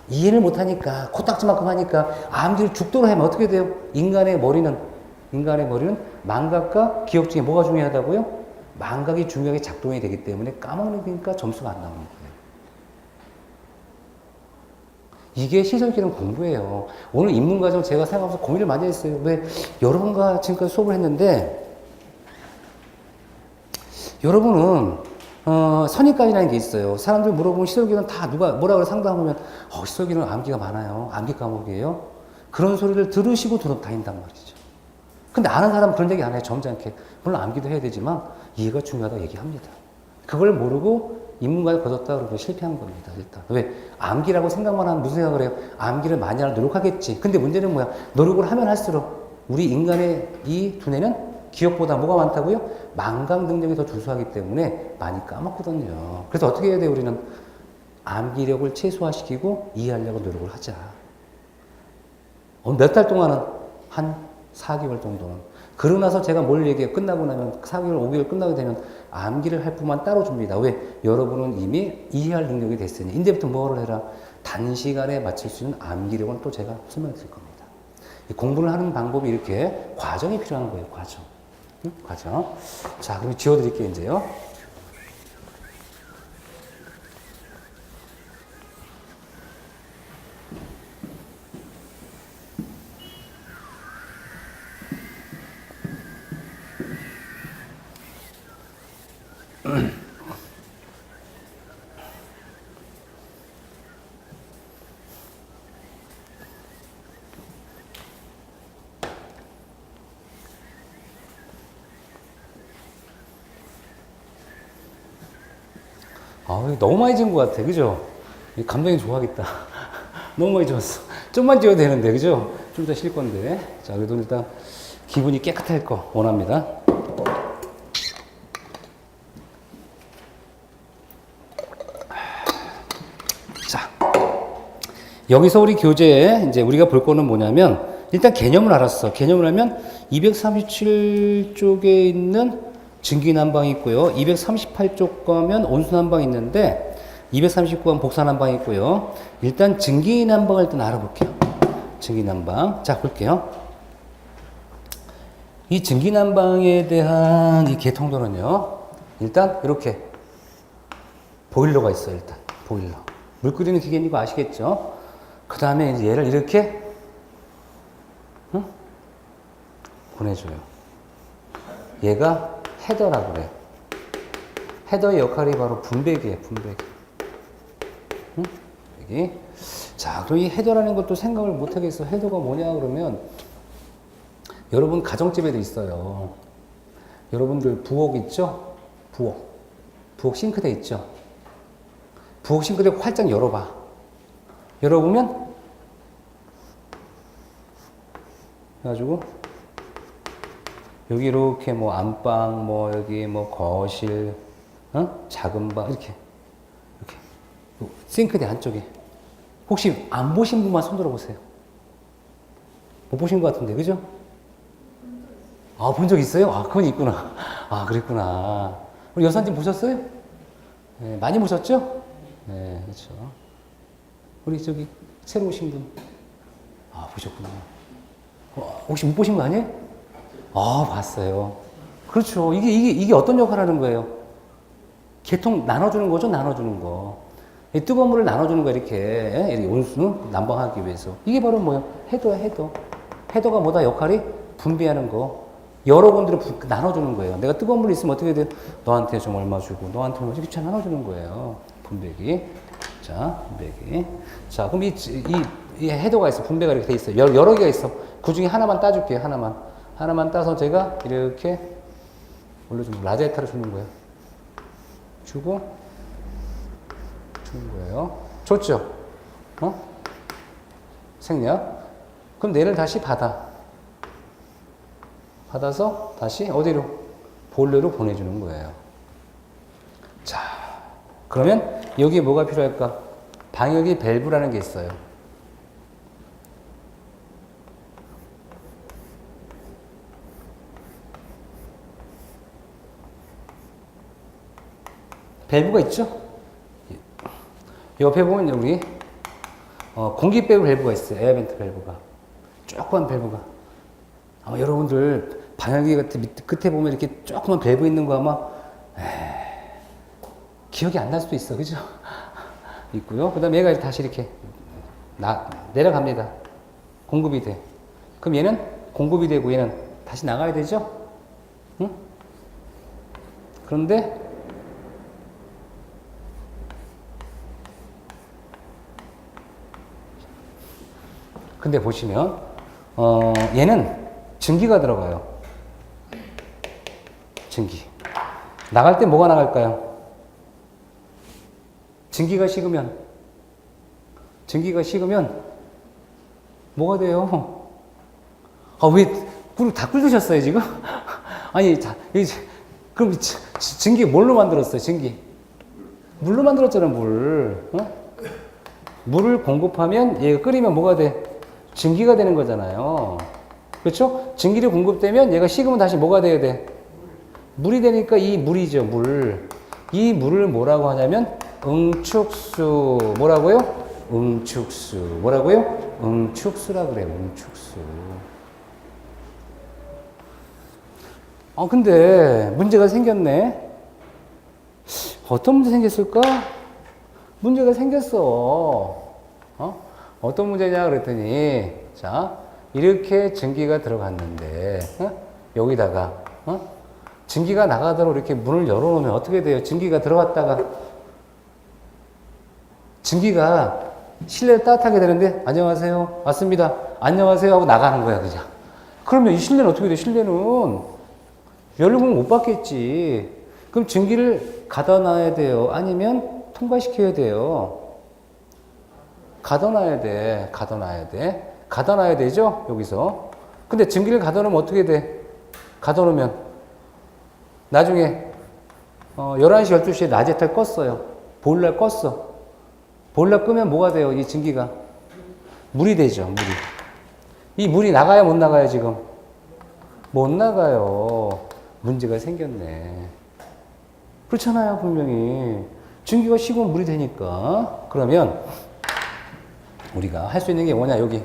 이해를 못하니까 코딱지만큼 하니까 암기를 죽도록 하면 어떻게 돼요? 인간의 머리는 망각과 기억 중에 뭐가 중요하다고요? 망각이 중요하게 작동이 되기 때문에 까먹으니까 점수가 안 나오는 거예요. 이게 시설기능 공부예요. 오늘 입문과정 제가 생각하면서 고민을 많이 했어요. 왜 여러분과 지금까지 수업을 했는데 여러분은 선입관이라는 게 있어요. 사람들 물어보면 시설기능 다 누가 뭐라 그래 상담하면 시설기능 암기가 많아요. 암기 과목이에요. 그런 소리를 들으시고 다닌단 말이죠. 근데 아는 사람은 그런 얘기 안 해요. 점잖게. 물론 암기도 해야 되지만 이해가 중요하다고 얘기합니다. 그걸 모르고 입문과를 거뒀다 그러고 실패한 겁니다. 일단. 왜? 암기라고 생각만 하면 무슨 생각을 해요? 암기를 많이 하려 노력하겠지. 근데 문제는 뭐야? 노력을 하면 할수록 우리 인간의 이 두뇌는 기억보다 뭐가 많다고요? 망각 능력이 더 주수하기 때문에 많이 까먹거든요. 그래서 어떻게 해야 돼요? 우리는 암기력을 최소화시키고 이해하려고 노력을 하자. 몇 달 동안은 한 4개월 정도는. 그러고 나서 제가 뭘 얘기해요? 끝나고 나면 4개월, 5개월 끝나게 되면 암기를 할 뿐만 따로 줍니다. 왜? 여러분은 이미 이해할 능력이 됐으니. 이제부터 뭐를 해라? 단시간에 맞출 수 있는 암기력은 또 제가 설명해 드릴 겁니다. 공부를 하는 방법이 이렇게 과정이 필요한 거예요. 과정. 응? 과정. 자, 그럼 지워드릴게요, 이제요. 너무 많이 지은 것 같아. 그죠? 감독님 좋아하겠다. 너무 많이 지웠어. 좀만 지워도 되는데, 그죠? 좀 더 쉴 건데. 자, 그래도 일단 기분이 깨끗할 거 원합니다. 자, 여기서 우리 교재에 이제 우리가 볼 거는 뭐냐면, 일단 개념을 알았어. 개념을 알면 237쪽에 있는 증기난방이 있고요. 238쪽 가면 온수난방이 있는데 239번 복사난방이 있고요. 일단 증기난방을 일단 알아볼게요. 증기난방. 자, 볼게요. 이 증기난방에 대한 이 개통도는요. 일단 이렇게 보일러가 있어요. 일단 보일러. 물 끓이는 기계인 거 아시겠죠? 그 다음에 이제 얘를 이렇게 보내줘요. 얘가 헤더라고 그래요. 헤더의 역할이 바로 분배기예요, 분배기. 응? 여기. 자, 그럼 이 헤더라는 것도 생각을 못 하겠어. 헤더가 뭐냐 그러면 여러분 가정집에도 있어요. 여러분들 부엌 있죠? 부엌. 부엌 싱크대 있죠? 부엌 싱크대 활짝 열어봐. 열어보면 해가지고 여기 이렇게 뭐 안방, 뭐 여기 뭐 거실, 작은 방 이렇게 싱크대 한쪽에. 혹시 안 보신 분만 손 들어보세요. 못 보신 것 같은데, 그죠? 본 적 있어요? 그건 있구나. 그랬구나. 우리 여사님 보셨어요? 네, 많이 보셨죠? 네, 그렇죠. 우리 저기 새로 오신 분, 보셨구나. 혹시 못 보신 거 아니에요? 봤어요. 그렇죠. 이게 어떤 역할을 하는 거예요? 계통 나눠주는 거죠, 나눠주는 거. 이 뜨거운 물을 나눠주는 거, 이렇게 온수 난방하기 위해서. 이게 바로 뭐예요? 헤더야, 헤더. 헤더가 뭐다? 역할이 분배하는 거. 여러분들이 나눠주는 거예요. 내가 뜨거운 물이 있으면 어떻게 돼? 너한테 좀 얼마 주고, 너한테 얼마 주고, 이렇게 나눠주는 거예요. 분배기. 자, 분배기. 자, 그럼 이 헤더가 있어. 분배가 이렇게 돼 있어요. 여러 개가 있어. 그 중에 하나만 따줄게요, 하나만 따서 제가 이렇게 올려주면 라제타를 주는 거예요. 주고 주는 거예요. 좋죠? 생략. 그럼 얘를 다시 받아서 다시 어디로? 보일러로 보내주는 거예요. 자, 그러면 여기에 뭐가 필요할까? 방역이 밸브라는 게 있어요. 밸브가 있죠? 옆에 보면 여기 공기 배우 밸브가 있어요. 에어벤트 밸브가. 조그만 밸브가. 아마 여러분들 방역기 같은 끝에 보면 이렇게 조그만 밸브 있는 거 아마 기억이 안 날 수도 있어. 그죠? 있고요. 그 다음에 얘가 다시 이렇게 내려갑니다. 공급이 돼. 그럼 얘는 공급이 되고 얘는 다시 나가야 되죠? 응? 그런데 보시면 얘는 증기가 들어가요. 증기. 나갈 때 뭐가 나갈까요? 증기가 식으면 뭐가 돼요? 왜 꿀을 다 끓으셨어요 지금? 아니 그럼 증기 뭘로 만들었어요? 증기 물로 만들었잖아. 물. 물을 공급하면 얘가 끓이면 뭐가 돼? 증기가 되는 거잖아요. 그렇죠? 증기를 공급되면 얘가 식으면 다시 뭐가 돼야 돼? 물이 되니까 이 물이죠. 물. 이 물을 뭐라고 하냐면 응축수. 뭐라고요? 응축수. 뭐라고요? 응축수라 그래요. 응축수. 근데 문제가 생겼네. 어떤 문제 생겼을까? 문제가 생겼어. 어떤 문제냐 그랬더니, 자, 이렇게 증기가 들어갔는데, 여기다가, 증기가 나가도록 이렇게 문을 열어놓으면 어떻게 돼요? 증기가 들어갔다가, 증기가 실내를 따뜻하게 되는데, 안녕하세요. 왔습니다. 안녕하세요. 하고 나가는 거야, 그냥. 그러면 이 실내는 어떻게 돼? 실내는 연료공급 못 받겠지. 그럼 증기를 가둬놔야 돼요? 아니면 통과시켜야 돼요? 가둬놔야 돼. 가둬놔야 되죠? 여기서. 근데 증기를 가둬놓으면 어떻게 돼? 가둬놓으면 나중에 11시, 12시에 라제탈 껐어요. 보일러 껐어. 보일러 끄면 뭐가 돼요? 이 증기가 물이 되죠. 물이. 이 물이 나가야 못 나가요 지금? 못 나가요. 문제가 생겼네. 그렇잖아요. 분명히 증기가 식으면 물이 되니까. 그러면 우리가 할 수 있는 게 뭐냐, 여기.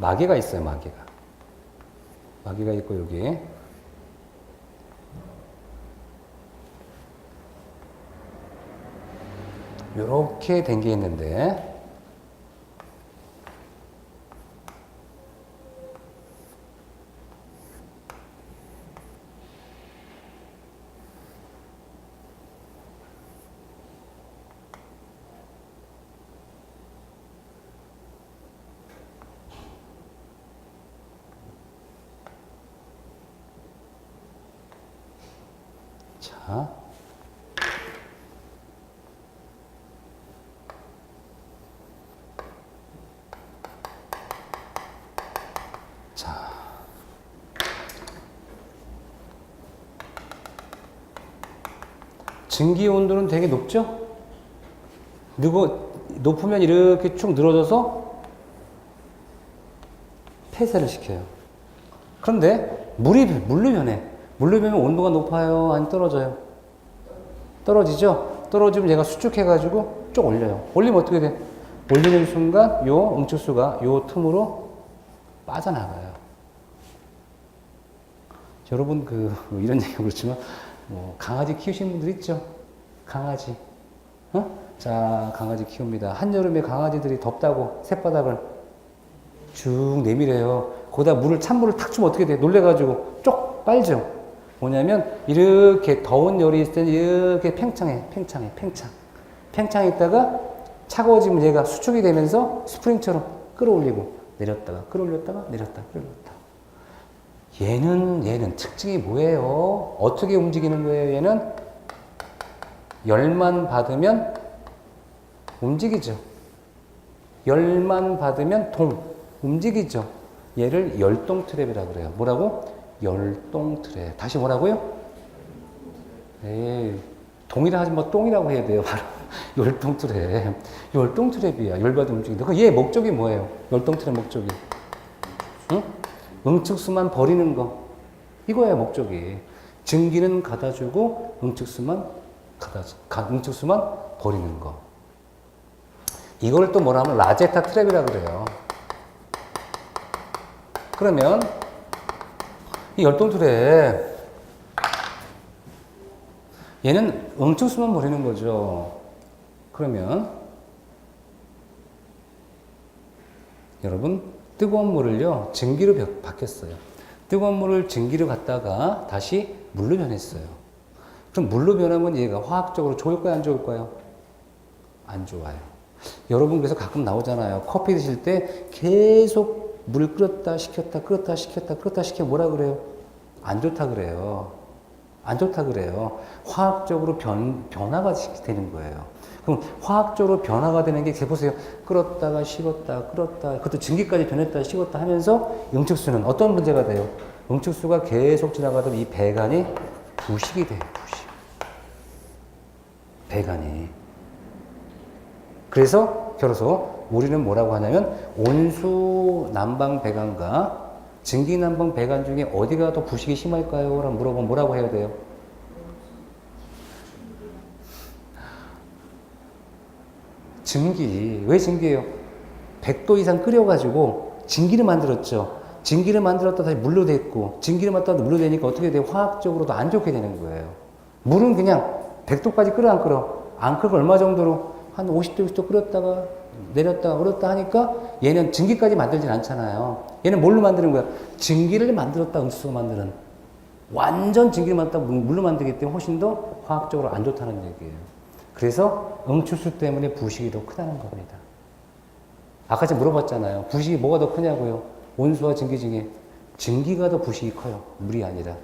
마개가 있어요, 마개가. 마개가 있고, 여기. 요렇게 된 게 있는데, 자. 증기 온도는 되게 높죠? 높으면 이렇게 쭉 늘어져서 폐쇄를 시켜요. 그런데 물로 변해. 물로 변하면 온도가 높아요? 아니 떨어져요? 떨어지죠? 떨어지면 얘가 수축해가지고 쭉 올려요. 올리면 어떻게 돼? 올리는 순간 요 응축수가 요 틈으로 빠져나가요. 여러분 이런 얘기가 그렇지만 강아지 키우시는 분들 있죠? 강아지. 자, 강아지 키웁니다. 한여름에 강아지들이 덥다고 쇳바닥을 쭉 내밀어요. 거기다 찬물을 탁 주면 어떻게 돼? 놀래가지고 쪽 빨죠? 뭐냐면, 이렇게 더운 열이 있을 때는 이렇게 팽창해. 팽창 있다가 차가워지면 얘가 수축이 되면서 스프링처럼 끌어올리고 내렸다가 끌어올렸다가 내렸다가 끌어올렸다. 얘는 특징이 뭐예요? 어떻게 움직이는 거예요? 얘는 열만 받으면 움직이죠. 열만 받으면 움직이죠. 얘를 열동 트랩이라고 그래요. 뭐라고? 열동 트랩. 다시 뭐라고요? 동이라 하지 똥이라고 해야 돼요. 바로 열동 트랩. 열동 트랩이야. 열받으면 움직인다. 그럼 얘 목적이 뭐예요? 열동 트랩 목적이. 응? 응축수만 버리는 거. 이거야 목적이. 증기는 가다주고 응축수만 버리는 거. 이걸 또 뭐라 하면 라제타 트랩이라 그래요. 그러면 이 열동 트랩 얘는 응축수만 버리는 거죠. 그러면 여러분 뜨거운 물을요 증기로 바뀌었어요. 뜨거운 물을 증기로 갖다가 다시 물로 변했어요. 그럼 물로 변하면 얘가 화학적으로 좋을까요 안 좋을까요? 안 좋아요. 여러분 그래서 가끔 나오잖아요. 커피 드실 때 계속 물 끓였다 식혔다 끓였다 식혔다 끓였다 식혀 뭐라 그래요? 안 좋다 그래요. 안 좋다 그래요. 화학적으로 변화가 되는 거예요. 그럼 화학적으로 변화가 되는 게 보세요. 끓었다가 식었다 끓었다 그것도 증기까지 변했다 식었다 하면서 응축수는 어떤 문제가 돼요? 응축수가 계속 지나가던 이 배관이 부식이 돼요. 부식. 배관이. 그래서 결혼서 우리는 뭐라고 하냐면 온수 난방 배관과 증기 난방 배관 중에 어디가 더 부식이 심할까요? 라고 물어보면 뭐라고 해야 돼요? 증기. 왜 증기예요? 100도 이상 끓여가지고 증기를 만들었죠. 증기를 만들었다 다시 물로 됐고 증기를 만들었다 물로 되니까 어떻게 돼요? 화학적으로도 안 좋게 되는 거예요. 물은 그냥 100도까지 끓여 안 끓여? 안 끓고 얼마 정도로? 한 50도 60도 끓였다가 내렸다가 끓였다 하니까 얘는 증기까지 만들진 않잖아요. 얘는 뭘로 만드는 거야? 증기를 만들었다 응축수가 만드는 완전 증기를 만들었다 물로 만들기 때문에 훨씬 더 화학적으로 안 좋다는 얘기예요. 그래서 응축수 때문에 부식이 더 크다는 겁니다. 아까 제가 물어봤잖아요. 부식이 뭐가 더 크냐고요? 온수와 증기 중에 증기가 더 부식이 커요. 물이 아니라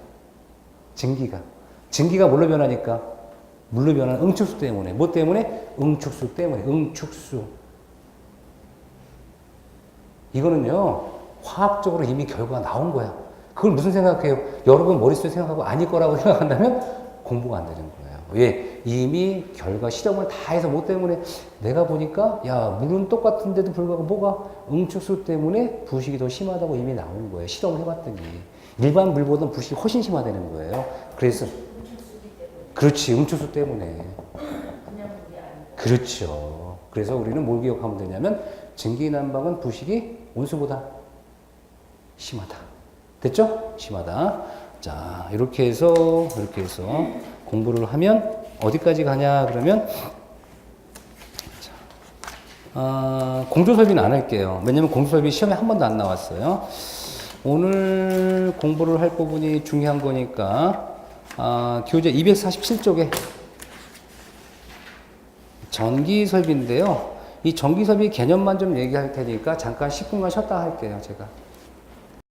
증기가. 증기가 뭘로 변하니까? 물로 변하는 응축수 때문에. 뭐 때문에? 응축수 때문에. 응축수. 이거는요 화학적으로 이미 결과가 나온 거야. 그걸 무슨 생각해요? 여러분 머릿속에 생각하고 아닐 거라고 생각한다면 공부가 안 되는 거예요. 왜? 이미 결과 실험을 다 해서 뭐 때문에 내가 보니까 야 물은 똑같은데도 불구하고 뭐가 응축수 때문에 부식이 더 심하다고 이미 나온 거예요. 실험을 해봤더니 일반 물보다는 부식이 훨씬 심하다는 거예요. 그래서 그렇지 응축수 때문에 그렇죠. 그래서 우리는 뭘 기억하면 되냐면 증기난방은 부식이 온수보다 심하다. 됐죠? 심하다. 자, 이렇게 해서 공부를 하면 어디까지 가냐 그러면 공조설비는 안 할게요. 왜냐면 공조설비 시험에 한 번도 안 나왔어요. 오늘 공부를 할 부분이 중요한 거니까 교재 247쪽에 전기설비인데요. 이 전기설비 개념만 좀 얘기할 테니까 잠깐 10분간 쉬었다 할게요, 제가.